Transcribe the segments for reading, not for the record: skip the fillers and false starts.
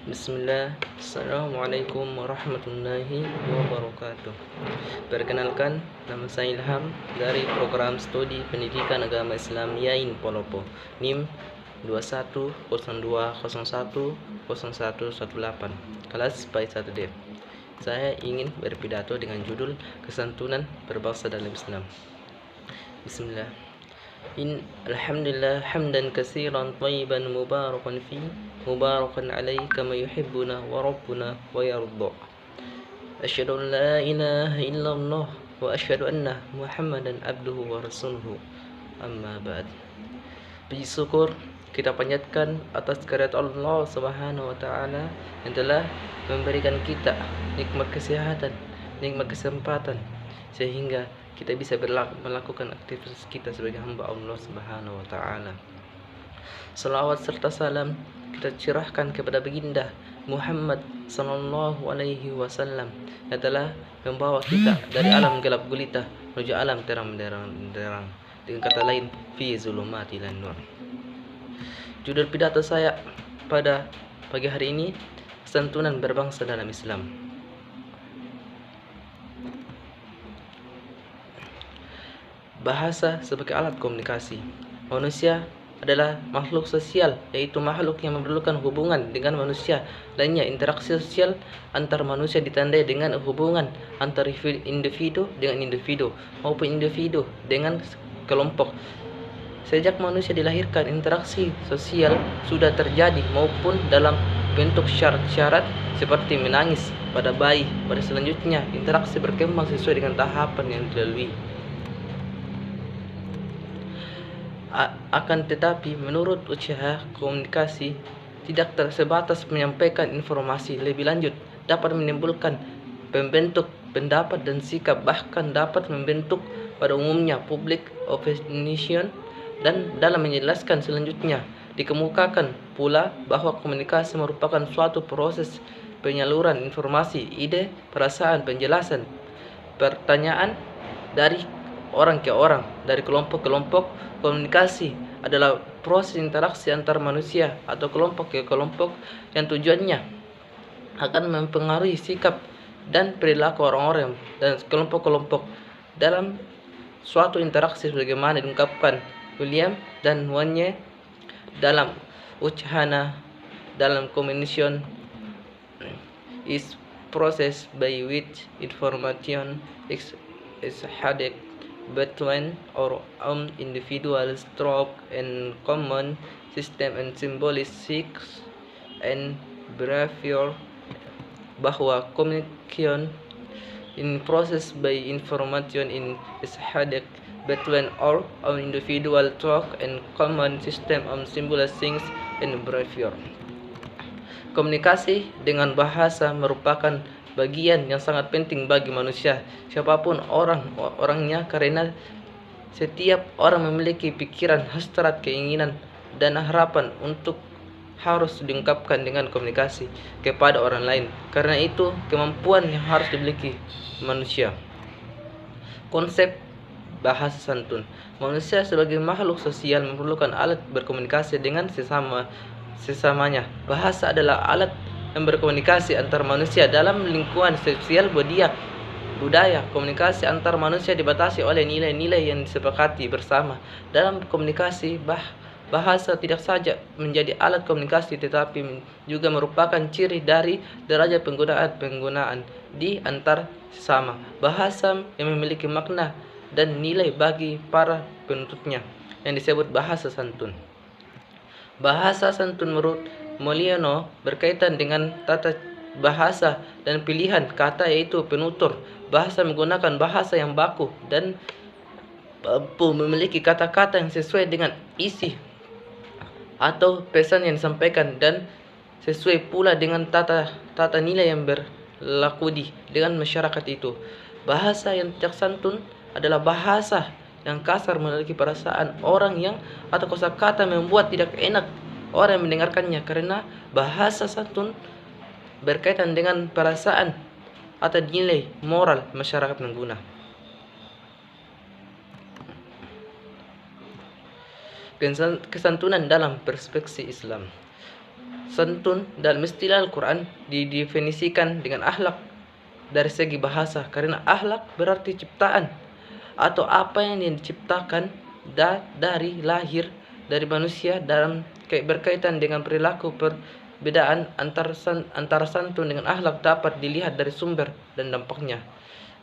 Bismillah, Assalamualaikum warahmatullahi wabarakatuh. Perkenalkan, nama saya Ilham dari program studi pendidikan agama Islam Yain Polopo, NIM 2102010118, kelas by 1D. Saya ingin berpidato dengan judul kesantunan berbangsa dalam Islam. Bismillah. Alhamdulillah hamdan katsiran thayyiban mubarakan fi mubarakan alaihi kama yuhibbuna wa rabbuna wa yarda. Asyhadu an la ilaha illallah wa asyhadu anna Muhammadan abduhu wa rasuluhu. Amma ba'd. Puji syukur kita panjatkan atas kehadirat Allah Subhanahu wa taala yang telah memberikan kita nikmat kesehatan, nikmat kesempatan sehingga kita bisa melakukan aktivitas kita sebagai hamba Allah Subhanahu wa taala. Salawat serta salam kita curahkan kepada baginda Muhammad sallallahu alaihi wasallam yang telah membawa kita dari alam gelap gulita menuju alam terang benderang. Dengan kata lain, fi zulumatil nur. Judul pidato saya pada pagi hari ini, santunan berbangsa dalam Islam. Bahasa sebagai alat komunikasi. Manusia adalah makhluk sosial, yaitu makhluk yang memerlukan hubungan dengan manusia lainnya. Interaksi sosial antar manusia ditandai dengan hubungan antar individu dengan individu maupun individu dengan kelompok. Sejak manusia dilahirkan, interaksi sosial sudah terjadi maupun dalam bentuk syarat-syarat seperti menangis pada bayi. Pada selanjutnya, interaksi berkembang sesuai dengan tahapan yang dilalui. Akan tetapi menurut usaha komunikasi tidak tersebatas menyampaikan informasi lebih lanjut, dapat menimbulkan pembentuk pendapat dan sikap, bahkan dapat membentuk pada umumnya public opinion. Dan dalam menjelaskan selanjutnya dikemukakan pula bahwa komunikasi merupakan suatu proses penyaluran informasi, ide, perasaan, penjelasan, pertanyaan dari orang ke orang, dari kelompok ke kelompok. Komunikasi adalah proses interaksi antar manusia atau kelompok ke kelompok yang tujuannya akan mempengaruhi sikap dan perilaku orang-orang dan kelompok-kelompok dalam suatu interaksi sebagaimana diungkapkan William dan Wanye dalam Uchhana. Dalam communication is process by which information is had between or individuals through and common system and symbolic and behavior. Bahwa communication in process by information in is had between or individual through and common system and symbolic and behavior. Komunikasi dengan bahasa merupakan bagian yang sangat penting bagi manusia, siapapun orangnya, karena setiap orang memiliki pikiran, hasrat, keinginan, dan harapan untuk harus diungkapkan dengan komunikasi kepada orang lain. Karena itu kemampuan yang harus dimiliki manusia. Konsep bahasa santun. Manusia sebagai makhluk sosial memerlukan alat berkomunikasi dengan sesamanya. Bahasa adalah alat yang berkomunikasi antar manusia dalam lingkungan sosial budaya. Komunikasi antar manusia dibatasi oleh nilai-nilai yang disepakati bersama. Dalam komunikasi, bahasa tidak saja menjadi alat komunikasi, tetapi juga merupakan ciri dari derajat penggunaan di antar sesama. Bahasa yang memiliki makna dan nilai bagi para penuturnya yang disebut bahasa santun. Bahasa santun menurut Moliano berkaitan dengan tata bahasa dan pilihan kata, yaitu penutur. Bahasa menggunakan bahasa yang baku dan memiliki kata-kata yang sesuai dengan isi atau pesan yang disampaikan dan sesuai pula dengan tata nilai yang berlaku dengan masyarakat itu. Bahasa yang tidak santun adalah bahasa yang kasar, memiliki perasaan orang yang atau kosakata membuat tidak enak orang yang mendengarkannya, karena bahasa santun berkaitan dengan perasaan atau nilai moral masyarakat pengguna. Kesantunan dalam perspektif Islam. Santun dalam istilah Al-Quran didefinisikan dengan akhlak dari segi bahasa, karena akhlak berarti ciptaan atau apa yang diciptakan dari lahir dari manusia dalam berkaitan dengan perilaku. Perbedaan antara santun dengan akhlak dapat dilihat dari sumber dan dampaknya.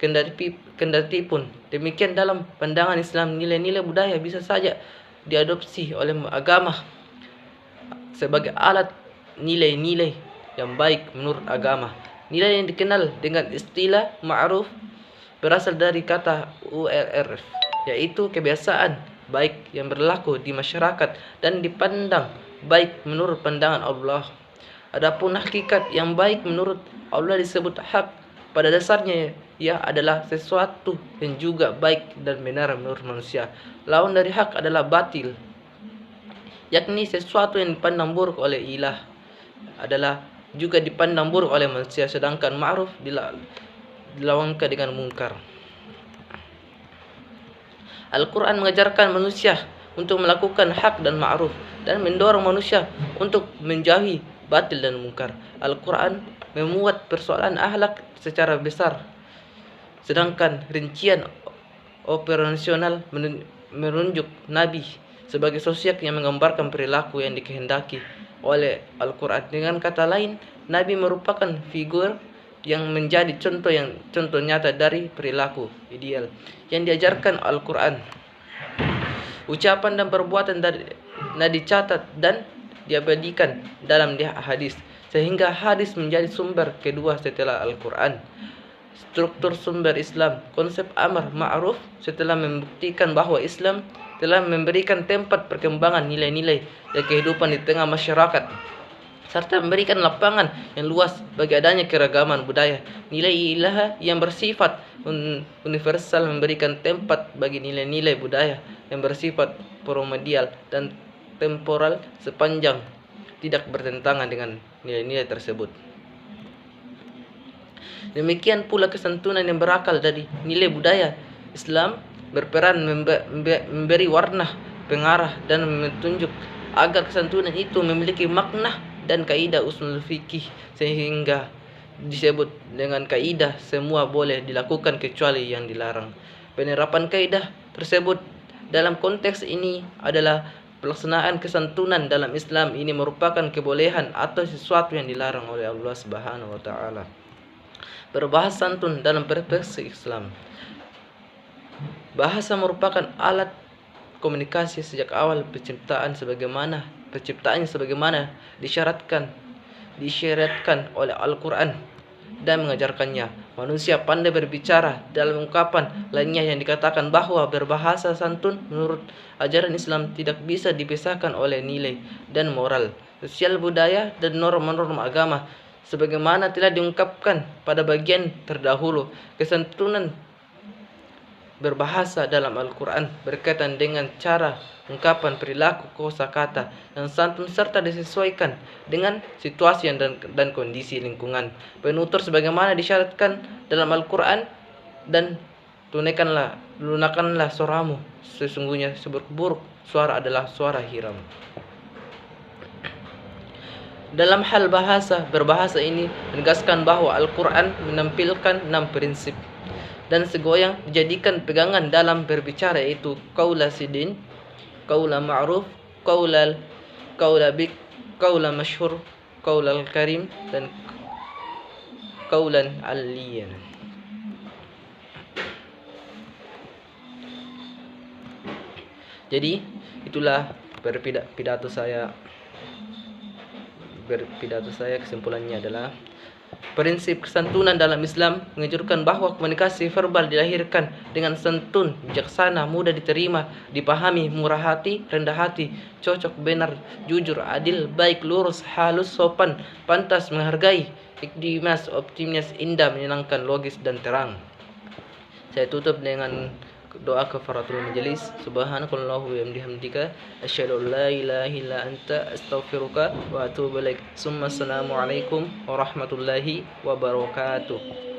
Kendati pun demikian, dalam pandangan Islam nilai-nilai budaya bisa saja diadopsi oleh agama sebagai alat nilai-nilai yang baik menurut agama. Nilai yang dikenal dengan istilah ma'ruf berasal dari kata URF, yaitu kebiasaan baik yang berlaku di masyarakat dan dipandang baik menurut pandangan Allah. Adapun hakikat yang baik menurut Allah disebut hak. Pada dasarnya ia adalah sesuatu yang juga baik dan benar menurut manusia. Lawan dari hak adalah batil, yakni sesuatu yang dipandang buruk oleh ilah adalah juga dipandang buruk oleh manusia, sedangkan ma'ruf dilawankan dengan mungkar. Al-Quran mengajarkan manusia untuk melakukan hak dan ma'ruf dan mendorong manusia untuk menjauhi batil dan mungkar. Al-Quran memuat persoalan akhlak secara besar, sedangkan rincian operasional menunjuk Nabi sebagai sosok yang menggambarkan perilaku yang dikehendaki oleh Al-Quran. Dengan kata lain, Nabi merupakan figur yang menjadi contoh nyata dari perilaku ideal yang diajarkan Al-Quran. Ucapan dan perbuatan dicatat dan diabadikan dalam hadis, sehingga hadis menjadi sumber kedua setelah Al-Quran. Struktur sumber Islam, konsep amar ma'ruf setelah membuktikan bahwa Islam telah memberikan tempat perkembangan nilai-nilai dan kehidupan di tengah masyarakat, serta memberikan lapangan yang luas bagi adanya keragaman budaya. Nilai ilahi yang bersifat universal memberikan tempat bagi nilai-nilai budaya yang bersifat primordial dan temporal sepanjang tidak bertentangan dengan nilai-nilai tersebut. Demikian pula kesantunan yang berakal dari nilai budaya. Islam berperan memberi warna, pengarah, dan menunjuk agar kesantunan itu memiliki makna dan kaidah usul fikih, sehingga disebut dengan kaidah semua boleh dilakukan kecuali yang dilarang. Penerapan kaidah tersebut dalam konteks ini adalah pelaksanaan kesantunan dalam Islam ini merupakan kebolehan atau sesuatu yang dilarang oleh Allah Subhanahu wa taala. Berbahasa santun dalam perspektif Islam. Bahasa merupakan alat komunikasi sejak awal penciptaannya sebagaimana disyaratkan oleh Al-Quran dan mengajarkannya. Manusia pandai berbicara. Dalam ungkapan lainnya yang dikatakan bahwa berbahasa santun menurut ajaran Islam tidak bisa dipisahkan oleh nilai dan moral, sosial budaya, dan norma-norma agama. Sebagaimana telah diungkapkan pada bagian terdahulu, kesantunan berbahasa dalam Al-Quran berkaitan dengan cara ungkapan, perilaku, kosakata yang santun serta disesuaikan dengan situasi dan kondisi lingkungan. Penutur sebagaimana disyaratkan dalam Al-Quran, dan lunakanlah suaramu, sesungguhnya seburuk-buruk suara adalah suara hiram. Dalam hal berbahasa ini menegaskan bahwa Al-Quran menampilkan 6 prinsip dan segoyang dijadikan pegangan dalam berbicara, yaitu qaula sidin, qaula ma'ruf, qaula bik, qaula masyhur, qaulal karim, dan qaulan aliyan. Jadi itulah pidato saya. Kesimpulannya adalah prinsip kesantunan dalam Islam menganjurkan bahwa komunikasi verbal dilahirkan dengan santun, bijaksana, mudah diterima, dipahami, murah hati, rendah hati, cocok, benar, jujur, adil, baik, lurus, halus, sopan, pantas, menghargai, ikdimas, optimis, indah, menyenangkan, logis, dan terang. Saya tutup dengan doa kafaratul majelis. Subhanakallahu wa bihamdika asyhadu an la ilaha illa anta astaghfiruka wa atubu ilaik. Assalamualaikum warahmatullahi wabarakatuh.